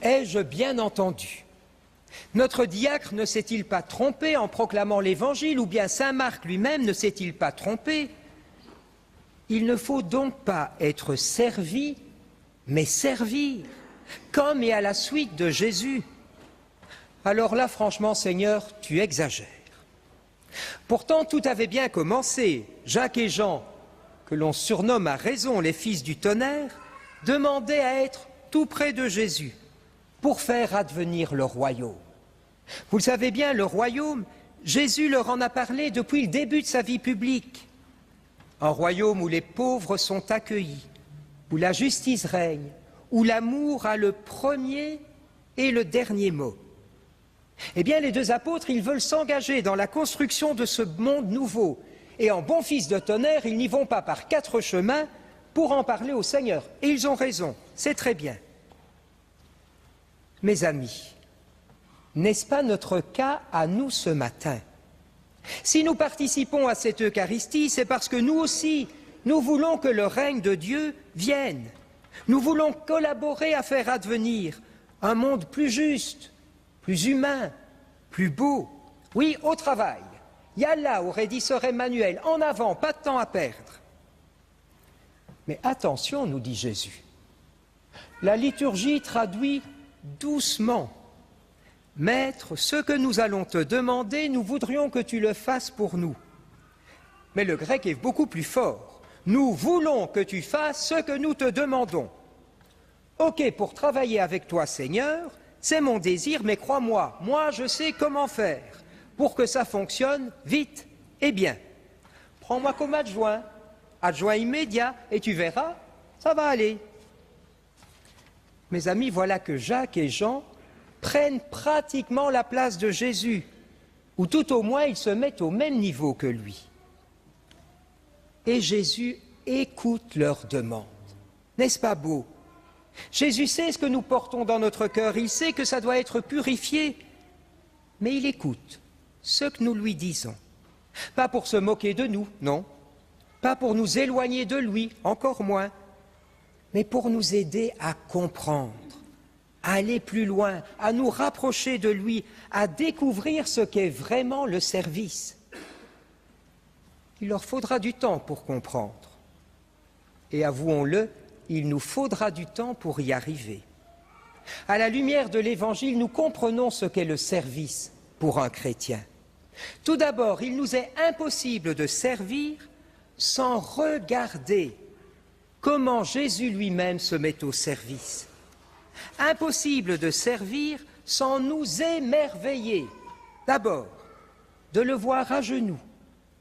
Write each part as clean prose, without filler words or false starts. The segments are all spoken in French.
Ai-je bien entendu? Notre diacre ne s'est-il pas trompé en proclamant l'Évangile, ou bien saint Marc lui-même ne s'est-il pas trompé? Il ne faut donc pas être servi, mais servir, comme et à la suite de Jésus. Alors là, franchement, Seigneur, tu exagères. Pourtant, tout avait bien commencé. Jacques et Jean, que l'on surnomme à raison les fils du tonnerre, demandaient à être tout près de Jésus pour faire advenir le royaume. Vous le savez bien, le royaume, Jésus leur en a parlé depuis le début de sa vie publique. Un royaume où les pauvres sont accueillis, où la justice règne, où l'amour a le premier et le dernier mot. Eh bien, les deux apôtres, ils veulent s'engager dans la construction de ce monde nouveau. Et en bons fils de tonnerre, ils n'y vont pas par quatre chemins pour en parler au Seigneur. Et ils ont raison, c'est très bien. Mes amis, n'est-ce pas notre cas à nous ce matin? Si nous participons à cette Eucharistie, c'est parce que nous aussi, nous voulons que le règne de Dieu vienne. Nous voulons collaborer à faire advenir un monde plus juste, plus humain, plus beau. Oui, au travail. Yallah, aurait dit sœur Emmanuel, en avant, pas de temps à perdre. Mais attention, nous dit Jésus. La liturgie traduit doucement. Maître, ce que nous allons te demander, nous voudrions que tu le fasses pour nous. Mais le grec est beaucoup plus fort. Nous voulons que tu fasses ce que nous te demandons. Ok, pour travailler avec toi, Seigneur, c'est mon désir, mais crois-moi, moi je sais comment faire pour que ça fonctionne vite et bien. Prends-moi comme adjoint immédiat, et tu verras, ça va aller. Mes amis, voilà que Jacques et Jean prennent pratiquement la place de Jésus, ou tout au moins ils se mettent au même niveau que lui. Et Jésus écoute leurs demandes. N'est-ce pas beau? Jésus sait ce que nous portons dans notre cœur, il sait que ça doit être purifié, mais il écoute ce que nous lui disons. Pas pour se moquer de nous, non. Pas pour nous éloigner de lui, encore moins, mais pour nous aider à comprendre, à aller plus loin, à nous rapprocher de lui, à découvrir ce qu'est vraiment le service. Il leur faudra du temps pour comprendre. Et avouons-le, il nous faudra du temps pour y arriver. À la lumière de l'Évangile, nous comprenons ce qu'est le service pour un chrétien. Tout d'abord, il nous est impossible de servir sans regarder comment Jésus lui-même se met au service. Impossible de servir sans nous émerveiller. D'abord, de le voir à genoux,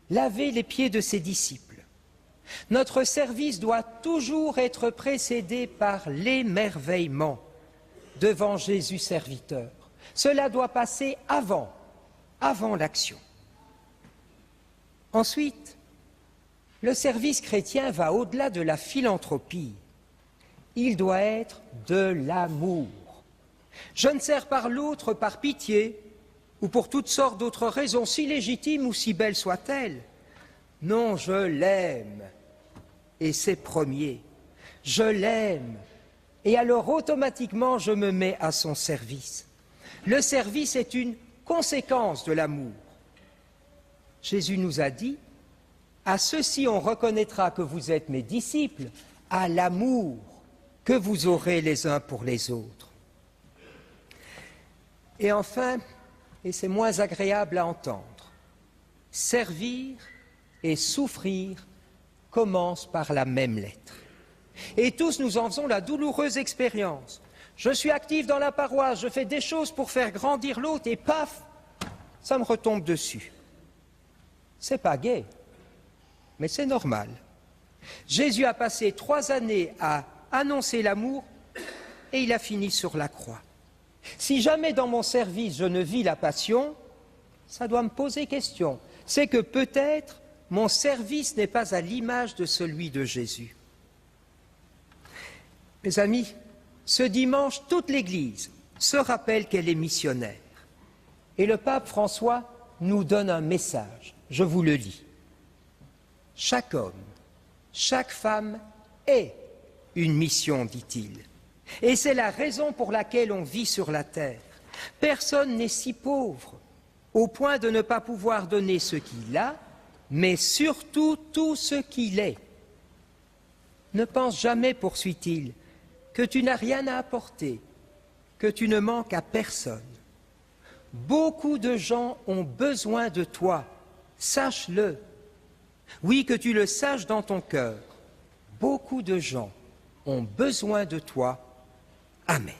laver les pieds de ses disciples. Notre service doit toujours être précédé par l'émerveillement devant Jésus serviteur. Cela doit passer avant l'action. Ensuite, le service chrétien va au-delà de la philanthropie. Il doit être de l'amour. Je ne sers par l'autre par pitié ou pour toutes sortes d'autres raisons, si légitimes ou si belles soient-elles. Non, je l'aime. Et c'est premier. Je l'aime. Et alors automatiquement, je me mets à son service. Le service est une conséquence de l'amour. Jésus nous a dit, à ceux-ci on reconnaîtra que vous êtes mes disciples, à l'amour que vous aurez les uns pour les autres. Et enfin, et c'est moins agréable à entendre, servir et souffrir commencent par la même lettre. Et tous nous en faisons la douloureuse expérience. Je suis actif dans la paroisse, je fais des choses pour faire grandir l'autre et paf, ça me retombe dessus. C'est pas gai, mais c'est normal. Jésus a passé 3 années à annoncer l'amour et il a fini sur la croix. Si jamais dans mon service je ne vis la passion, ça doit me poser question. C'est que peut-être mon service n'est pas à l'image de celui de Jésus. Mes amis, ce dimanche, toute l'Église se rappelle qu'elle est missionnaire. Et le pape François nous donne un message. Je vous le lis. Chaque homme, chaque femme est une mission, dit-il. Et c'est la raison pour laquelle on vit sur la terre. Personne n'est si pauvre au point de ne pas pouvoir donner ce qu'il a, mais surtout tout ce qu'il est. Ne pense jamais, poursuit-il, que tu n'as rien à apporter, que tu ne manques à personne. Beaucoup de gens ont besoin de toi, sache-le. Oui, que tu le saches dans ton cœur. Beaucoup de gens ont besoin de toi. Amen.